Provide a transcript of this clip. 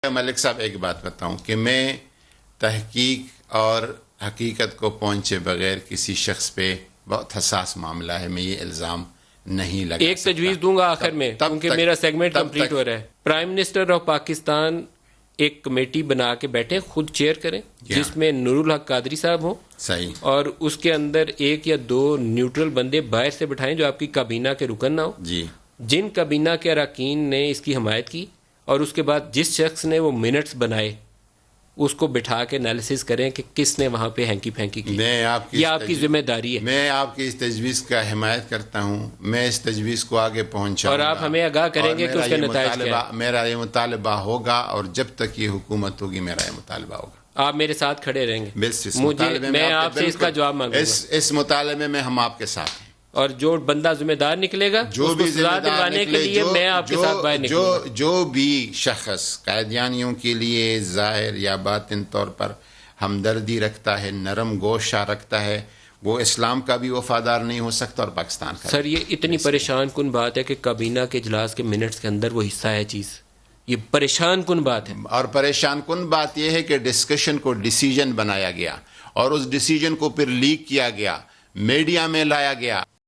ملک صاحب ایک بات بتاؤں کہ میں تحقیق اور حقیقت کو پہنچے بغیر کسی شخص پہ بہت حساس معاملہ ہے، میں یہ الزام نہیں لگا ایک تجویز دوں گا آخر میں کیونکہ میرا سیگمنٹ کمپلیٹ ہو رہا ہے. پرائم منسٹر آف پاکستان ایک کمیٹی بنا کے بیٹھے، خود چیئر کریں، جس میں نور الحق قادری صاحب ہوں، صحیح، اور اس کے اندر ایک یا دو نیوٹرل بندے باہر سے بٹھائیں جو آپ کی کابینہ کے رکن نہ ہو، جی، جن کابینہ کے اراکین نے اس کی حمایت کی، اور اس کے بعد جس شخص نے وہ منٹس بنائے اس کو بٹھا کے انالیسس کریں کہ کس نے وہاں پہ ہینکی پھینکی کی. میں آپ کی یہ آپ کی ذمہ داری ہے. میں آپ کی اس تجویز کا حمایت کرتا ہوں، میں اس تجویز کو آگے پہنچاؤں اور آپ ہمیں آگاہ کریں گے کہ اس کا نتائج کیا ہے. میرا یہ مطالبہ ہوگا، اور جب تک یہ حکومت ہوگی میرا یہ مطالبہ ہوگا. آپ میرے ساتھ کھڑے رہیں گے. بس اس مطالبے میں آپ سے اس کا جواب مانگوں گا. اس مطالبے میں ہم آپ کے ساتھ ہیں، اور جو بندہ ذمہ دار نکلے گا جو اس کو سزا دلوانے کے لیے میں آپ کے ساتھ باہر نکلوں گا. جو بھی شخص قیدیانیوں کے لیے ظاہر یا باطن طور پر ہمدردی رکھتا ہے، نرم گوشہ رکھتا ہے، وہ اسلام کا بھی وفادار نہیں ہو سکتا اور پاکستان کا. سر یہ اتنی پریشان کن بات ہے کہ کابینہ کے اجلاس کے منٹس کے اندر وہ حصہ ہے چیز، یہ پریشان کن بات ہے. اور پریشان کن بات یہ ہے کہ ڈسکشن کو ڈیسیجن بنایا گیا، اور اس ڈیسیجن کو پھر لیک کیا گیا، میڈیا میں لایا گیا.